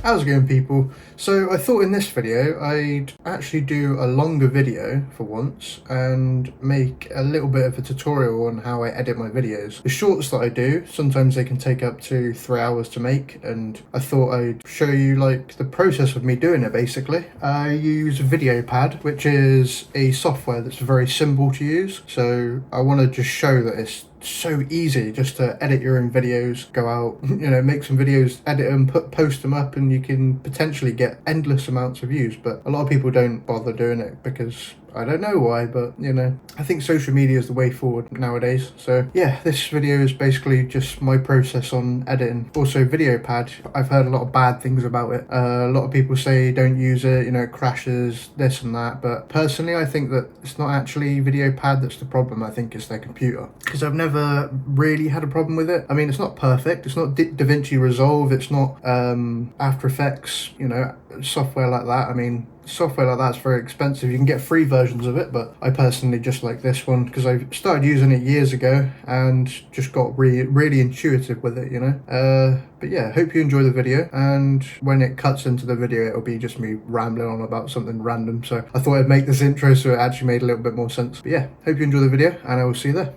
How's it going, people? So I thought in this video I'd actually do a longer video for once and make a little bit of a tutorial on how I edit my videos. The shorts that I do, sometimes they can take up to 3 hours to make, and I thought I'd show you like the process of me doing it basically. I use VideoPad, which is a software that's very simple to use, so I want to just show that it's so easy just to edit your own videos, go out, make some videos, edit them, post them up, and you can potentially get endless amounts of views. But a lot of people don't bother doing it because I don't know why, but I think social media is the way forward nowadays. So yeah, this video is basically just my process on editing. Also, VideoPad, I've heard a lot of bad things about it. A lot of people say don't use it, it crashes, this and that. But personally, I think that it's not actually VideoPad that's the problem. I think it's their computer, because I've never really had a problem with it. I mean, it's not perfect. It's not DaVinci Resolve. It's not After Effects, software like that. I mean, software like that's very expensive. You can get free versions of it, but I personally just like this one because I started using it years ago and just got really intuitive with it, but yeah, hope you enjoy the video, and when it cuts into the video it'll be just me rambling on about something random. So I thought I'd make this intro so it actually made a little bit more sense. But yeah, hope you enjoy the video and I will see you there.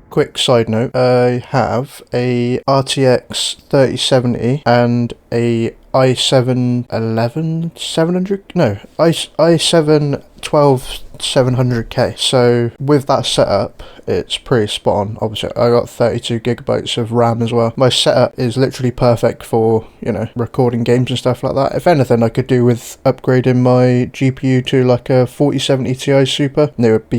Quick side note, I have a RTX 3070 and a i7 i7 12700K. So with that setup, it's pretty spot on. Obviously, I got 32 gigabytes of RAM as well. My setup is literally perfect for, recording games and stuff like that. If anything, I could do with upgrading my GPU to like a 4070 Ti Super, and it would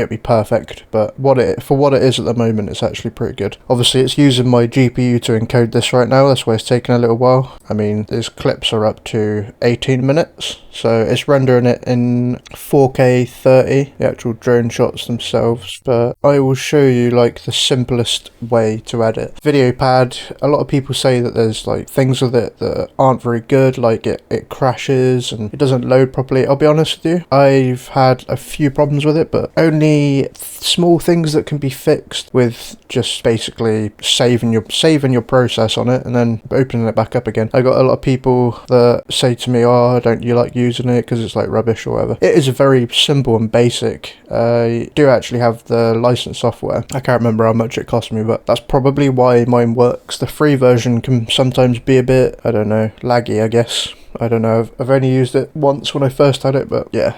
be perfect. But for what it is at the moment, it's actually pretty good. Obviously, it's using my GPU to encode this right now. That's why it's taking a little while. I mean, these clips are up to 18 minutes, so it's rendering it in 4K 30, the actual drone shots themselves. But I will show you like the simplest way to edit. VideoPad, a lot of people say that there's like things with it that aren't very good, like it crashes and it doesn't load properly. I'll be honest with you, I've had a few problems with it, but only small things that can be fixed with just basically saving your process on it and then opening it back up again. I got a lot of people that say to me, oh, don't you like using it because it's like rubbish or whatever. It is very simple and basic. I do actually have the licensed software. I can't remember how much it cost me, but that's probably why mine works. The free version can sometimes be a bit, I don't know, laggy, I guess. I don't know, I've only used it once when I first had it, but yeah,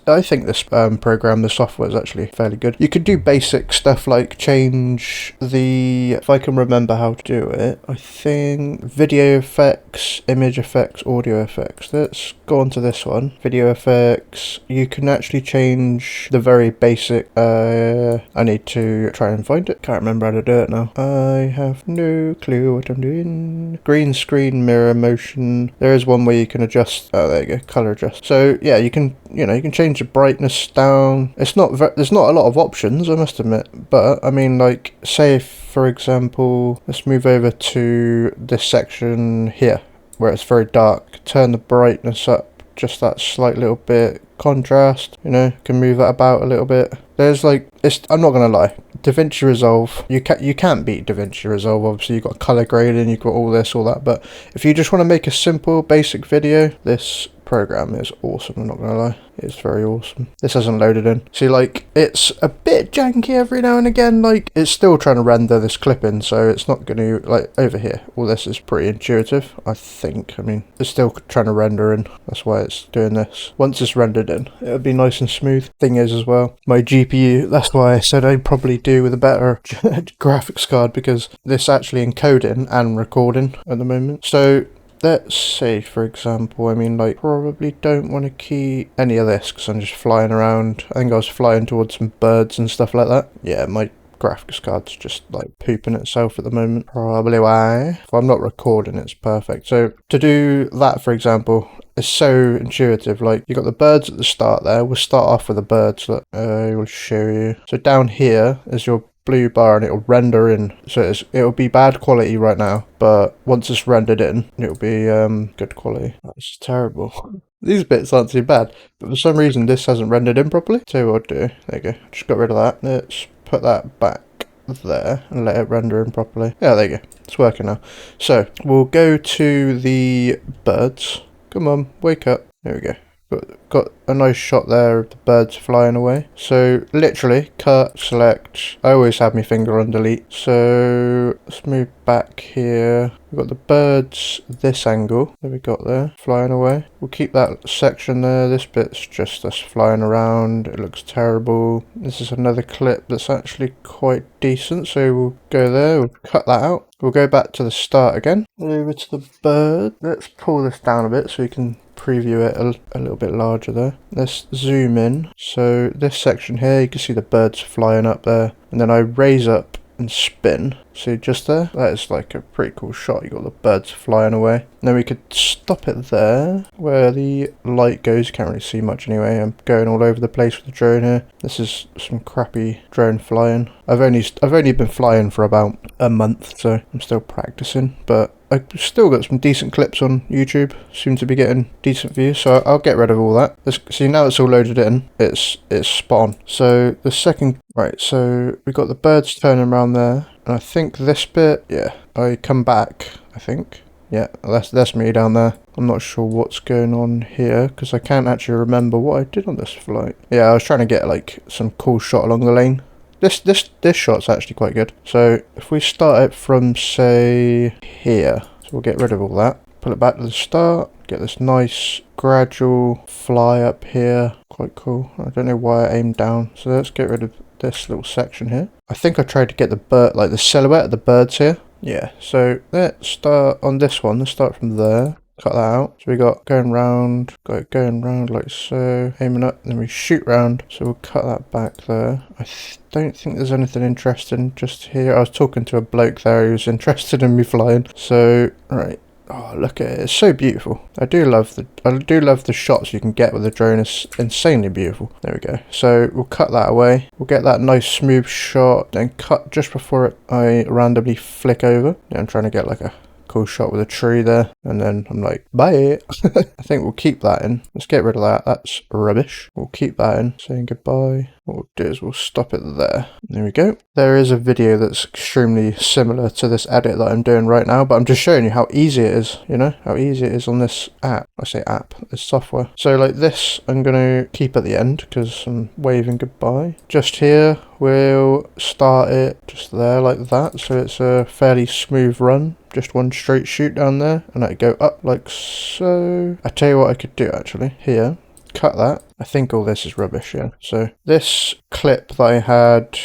I think this program, the software is actually fairly good. You could do basic stuff like change if I can remember how to do it, I think video effects, image effects, audio effects. Let's go on to this one. Video effects, you can actually change the very basic, I need to try and find it. Can't remember how to do it now. I have no clue what I'm doing. Green screen, mirror motion. There is one where you can adjust, oh there you go, color adjust. So yeah, you can change the brightness down. There's not a lot of options, I must admit, but I mean, like, say if, for example, let's move over to this section here where it's very dark, turn the brightness up just that slight little bit, contrast, can move that about a little bit. There's like, I'm not gonna lie, DaVinci Resolve, you can't beat DaVinci Resolve. Obviously you've got color grading, you've got all this, all that, but if you just want to make a simple basic video, this program is awesome. I'm not gonna lie, it's very awesome. This hasn't loaded in. See, like, it's a bit janky every now and again, like it's still trying to render this clip in, so it's not gonna, like, over here all this is pretty intuitive, I think. I mean, it's still trying to render in, that's why it's doing this. Once it's rendered in, it'll be nice and smooth. Thing is as well, my GPU, that's why I said I'd probably do with a better graphics card, because this actually encoding and recording at the moment. So let's say, for example, I mean, like, probably don't want to key any of this because I'm just flying around. I think I was flying towards some birds and stuff like that. Yeah, my graphics card's just like pooping itself at the moment. Probably why. If I'm not recording, it's perfect. So to do that, for example, it's so intuitive. Like, you got the birds at the start there. We'll start off with the birds. Look, I will show you. So down here is your blue bar and it'll render in, so it'll be bad quality right now, but once it's rendered in it'll be good quality. That's terrible. These bits aren't too bad, but for some reason this hasn't rendered in properly. So what I'll do, there you go, just got rid of that. Let's put that back there and let it render in properly. Yeah, there you go. It's working now. So we'll go to the birds. Come on, wake up. There we go. Got a nice shot there of the birds flying away. So literally cut, select. I always have my finger on delete. So let's move back here. We've got the birds this angle that we got there flying away. We'll keep that section there. This bit's just us flying around. It looks terrible. This is another clip that's actually quite decent. So we'll go there. We'll cut that out. We'll go back to the start again. Over to the bird. Let's pull this down a bit so we can preview it a little bit larger there. Let's zoom in. So this section here, you can see the birds flying up there, and then I raise up and spin. See just there? That is like a pretty cool shot. You got the birds flying away. And then we could stop it there where the light goes. You can't really see much anyway. I'm going all over the place with the drone here. This is some crappy drone flying. I've only been flying for about a month, so I'm still practicing, but I've still got some decent clips on YouTube. Seem to be getting decent views, so I'll get rid of all that. See, now it's all loaded in. It's spot on. So the second, right, so we got the birds turning around there, and I think this bit, yeah, I come back, I think. Yeah, that's me down there. I'm not sure what's going on here because I can't actually remember what I did on this flight. Yeah, I was trying to get like some cool shot along the lane. This shot's actually quite good. So if we start it from, say, here, so we'll get rid of all that. Pull it back to the start. Get this nice gradual fly up here. Quite cool. I don't know why I aimed down. So let's get rid of this little section here. I think I tried to get the bird, like the silhouette of the birds here. Yeah, so let's start on this one. Let's start from there. Cut that out. So we got going round like so, aiming up, then we shoot round. So we'll cut that back there. I don't think there's anything interesting just here. I was talking to a bloke there who was interested in me flying. So, right. Oh, look at it. It's so beautiful. I do love the shots you can get with the drone. It's insanely beautiful. There we go. So we'll cut that away. We'll get that nice smooth shot, then cut just before I randomly flick over. Yeah, I'm trying to get like a cool shot with a tree there, and then I'm like, bye. I think we'll keep that in. Let's get rid of that. That's rubbish. We'll keep that in. Saying goodbye. What we'll do is we'll stop it there. There we go. There is a video that's extremely similar to this edit that I'm doing right now, but I'm just showing you how easy it is, you know, how easy it is on this app. I say app, this software. So like this, I'm going to keep at the end because I'm waving goodbye. Just here, we'll start it just there like that. So it's a fairly smooth run. Just one straight shoot down there, and I go up like so. I tell you what I could do actually here. Cut that. I think all this is rubbish, yeah. So this clip that I had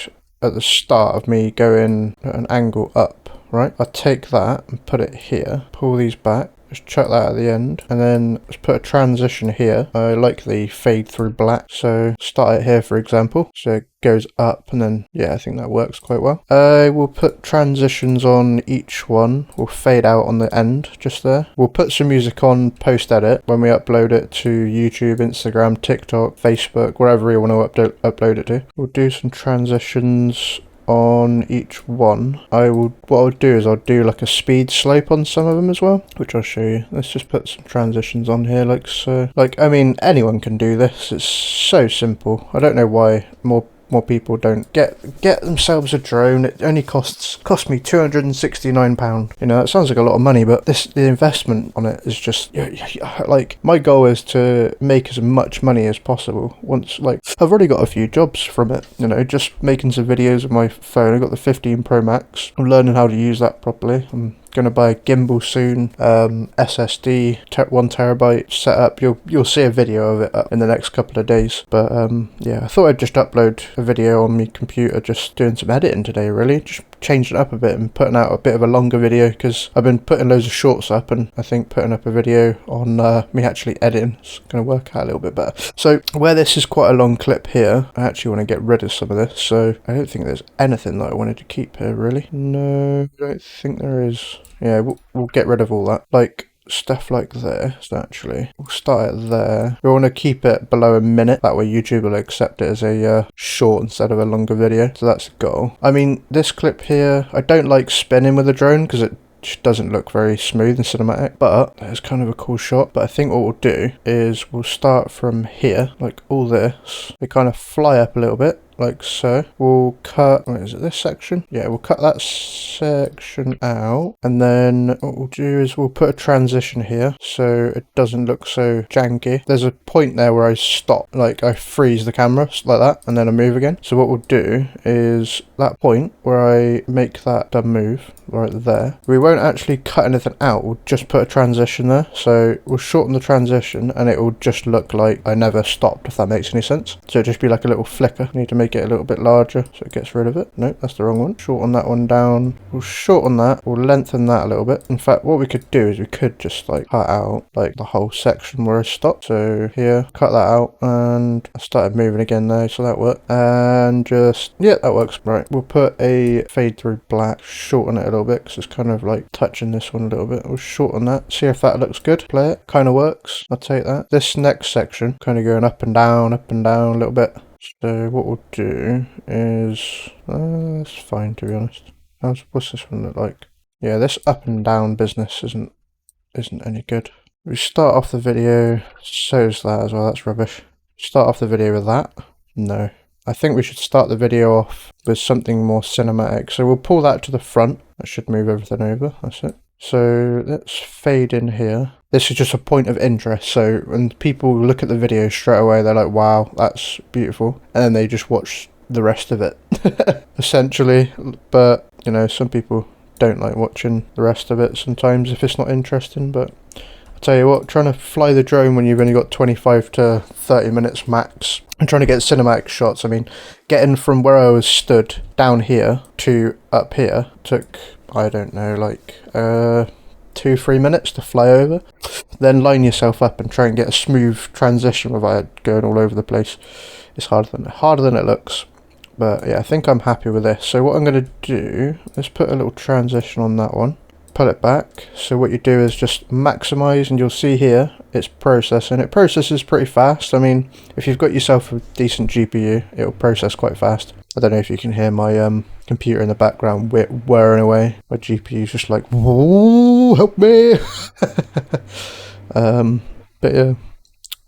at the start of me going at an angle up, right? I take that and put it here, pull these back, just chuck that at the end, and then let's put a transition here. I like the fade through black, so start it here for example. So it goes up, and then yeah, I think that works quite well. I will put transitions on each one. We'll fade out on the end just there. We'll put some music on post edit when we upload it to YouTube, Instagram, TikTok, Facebook, wherever you want to upload it to. We'll do some transitions on each one. What I'll do is I'll do like a speed slope on some of them as well, which I'll show you. Let's just put some transitions on here like so. Like, I mean, anyone can do this. It's so simple. I don't know why more people don't get themselves a drone. It only cost me £269. You know, that sounds like a lot of money, but the investment on it is just like, my goal is to make as much money as possible. Once, like, I've already got a few jobs from it, you know, just making some videos with my phone. I got the 15 Pro Max. I'm learning how to use that properly. I'm gonna buy a gimbal soon, SSD, 1TB setup. You'll see a video of it up in the next couple of days. But yeah, I thought I'd just upload a video on my computer, just doing some editing today, really, just changing it up a bit and putting out a bit of a longer video, because I've been putting loads of shorts up, and I think putting up a video on me actually editing is gonna work out a little bit better. So where this is quite a long clip here, I actually want to get rid of some of this, so I don't think there's anything that I wanted to keep here, really. No, I don't think there is. Yeah, we'll get rid of all that, like stuff like this. Actually, we'll start it there. We want to keep it below a minute, that way YouTube will accept it as a short instead of a longer video, so that's the goal. I mean, this clip here, I don't like spinning with a drone because it just doesn't look very smooth and cinematic, but it's kind of a cool shot. But I think what we'll do is we'll start from here, like all this. They kind of fly up a little bit like so. We'll cut, what is it, this section? Yeah, we'll cut that section out, and then what we'll do is we'll put a transition here so it doesn't look so janky. There's a point there where I stop, like I freeze the camera like that, and then I move again. So what we'll do is that point where I make that dumb move right there, we won't actually cut anything out, we'll just put a transition there. So we'll shorten the transition and it will just look like I never stopped, if that makes any sense. So it'll just be like a little flicker. Need to make it a little bit larger so it gets rid of it. Nope, that's the wrong one. Shorten that one down. We'll shorten that, we'll lengthen that a little bit. In fact, what we could do is we could just like cut out like the whole section where I stopped. So here, cut that out, and I started moving again there, so that worked. And just, yeah, that works. Right, we'll put a fade through black, shorten it a little bit because it's kind of like touching this one a little bit. We'll shorten that, see if that looks good. Play it, kind of works. I'll take that. This next section kind of going up and down a little bit. So what we'll do is that's fine, to be honest. What's this one look like? Yeah, this up and down business isn't any good. We start off the video, so's that as well, that's rubbish. Start off the video with that. No, I think we should start the video off with something more cinematic. So we'll pull that to the front. That should move everything over, that's it. So let's fade in here. This is just a point of interest, so when people look at the video straight away, they're like, wow, that's beautiful, and then they just watch the rest of it essentially. But you know, some people don't like watching the rest of it sometimes if it's not interesting. But I'll tell you what, trying to fly the drone when you've only got 25 to 30 minutes max and trying to get cinematic shots, I mean, getting from where I was stood down here to up here took, I don't know, like 2-3 minutes to fly over. Then line yourself up and try and get a smooth transition without going all over the place. It's harder than it looks. But yeah, I think I'm happy with this. So what I'm going to do, let's put a little transition on that one. Pull it back. So what you do is just maximize, and you'll see here it's processing. It processes pretty fast. I mean, if you've got yourself a decent GPU, it'll process quite fast. I don't know if you can hear my computer in the background whirring away. My GPU's just like, whoa, help me. But yeah,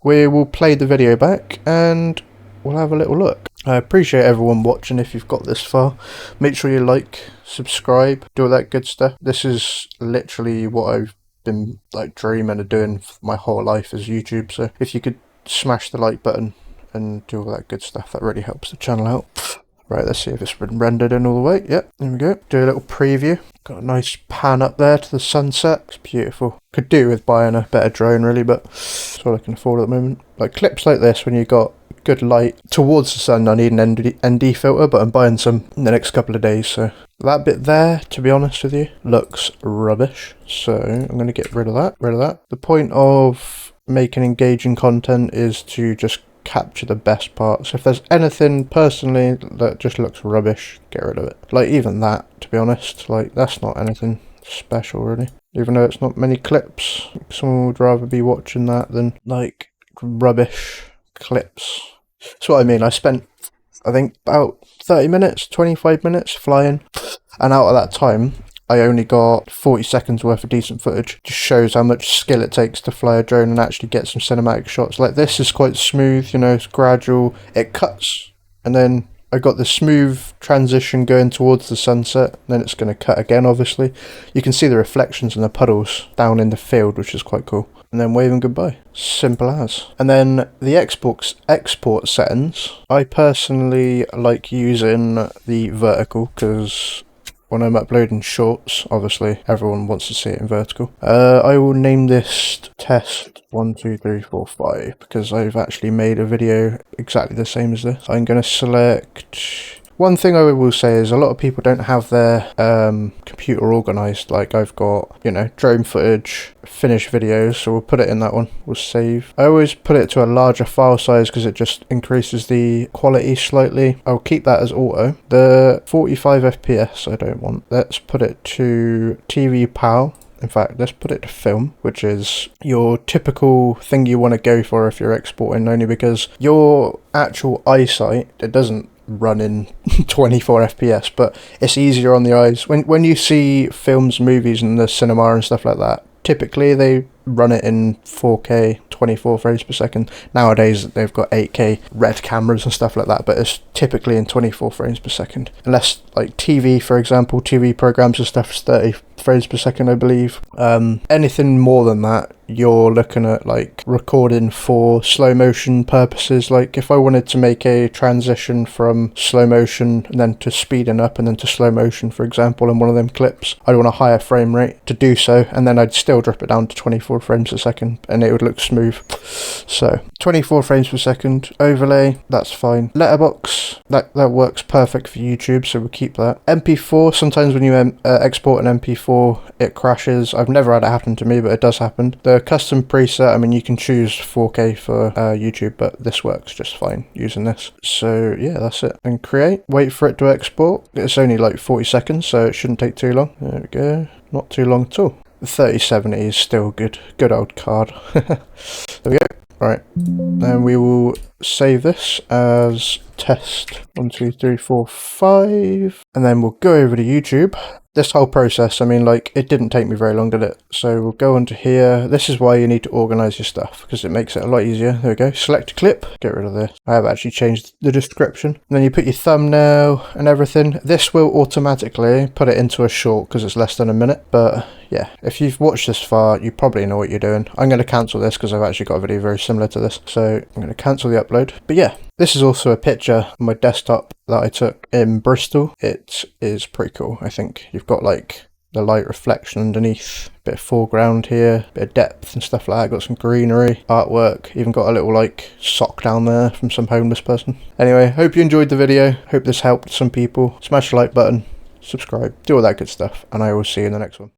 we will play the video back and we'll have a little look. I appreciate everyone watching. If you've got this far, make sure you like, subscribe, do all that good stuff. This is literally what I've been like dreaming of doing for my whole life, is YouTube. So if you could smash the like button and do all that good stuff, that really helps the channel out. Right, let's see if it's been rendered in all the way. Yep, there we go. Do a little preview. Got a nice pan up there to the sunset. It's beautiful. Could do with buying a better drone really, but that's all I can afford at the moment. Like clips like this, when you got good light towards the sun, I need an ND filter, but I'm buying some in the next couple of days. So that bit there, to be honest with you, looks rubbish. So I'm going to get rid of that. The point of making engaging content is to just capture the best parts. If there's anything personally that just looks rubbish, get rid of it. Like even that, to be honest, like that's not anything special really. Even though it's not many clips, someone would rather be watching that than like rubbish clips. That's what I mean. I spent, I think, about 30 minutes, 25 minutes flying, and out of that time I only got 40 seconds worth of decent footage. Just shows how much skill it takes to fly a drone and actually get some cinematic shots. Like this is quite smooth, you know, it's gradual, it cuts, and then I got the smooth transition going towards the sunset, then it's going to cut again obviously. You can see the reflections in the puddles down in the field, which is quite cool. And then waving goodbye. Simple as. And then the export settings, I personally like using the vertical because when I'm uploading shorts, obviously everyone wants to see it in vertical. I will name this test 1, 2, 3, 4, 5 because I've actually made a video exactly the same as this. I'm going to select... One thing I will say is a lot of people don't have their computer organised. Like I've got, you know, drone footage, finished videos, so we'll put it in that one. We'll save. I always put it to a larger file size because it just increases the quality slightly. I'll keep that as auto. The 45 FPS I don't want. Let's put it to TV PAL. In fact, let's put it to film, which is your typical thing you want to go for if you're exporting, only because your actual eyesight, it doesn't run in 24 FPS, but it's easier on the eyes. When you see films, movies in the cinema and stuff like that, typically they run it in 4K 24 frames per second. Nowadays they've got 8K red cameras and stuff like that, but it's typically in 24 frames per second, unless like TV, for example, TV programs and stuff is 30 frames per second, I believe. Anything more than that, you're looking at like recording for slow motion purposes. Like if I wanted to make a transition from slow motion and then to speeding up and then to slow motion, for example, in one of them clips, I'd want a higher frame rate to do so, and then I'd still drop it down to 24 frames a second and it would look smooth. So 24 frames per second overlay, that's fine. Letterbox, that works perfect for YouTube, so we'll keep that. MP4, sometimes when you export an MP4 it crashes. I've never had it happen to me, but it does happen. The custom preset, I mean, you can choose 4K for YouTube, but this works just fine using this. So yeah, that's it. And create, wait for it to export. It's only like 40 seconds, so it shouldn't take too long. There we go, not too long at all. The 3070 is still good old card. There we go. Right, then we will save this as test 1, 2, 3, 4, 5, and then we'll go over to YouTube. This whole process, I mean, like, it didn't take me very long, did it? So we'll go onto here. This is why you need to organize your stuff, because it makes it a lot easier. There we go. Select a clip. Get rid of this. I have actually changed the description. And then you put your thumbnail and everything. This will automatically put it into a short because it's less than a minute. But yeah, if you've watched this far, you probably know what you're doing. I'm going to cancel this because I've actually got a video very similar to this. So I'm going to cancel the upload. But yeah, this is also a picture on my desktop that I took in Bristol. It is pretty cool, I think. You've got like the light reflection underneath, bit of foreground here, bit of depth and stuff like that. Got some greenery, artwork, even got a little like sock down there from some homeless person. Anyway, hope you enjoyed the video. Hope this helped some people. Smash the like button, subscribe, do all that good stuff, and I will see you in the next one.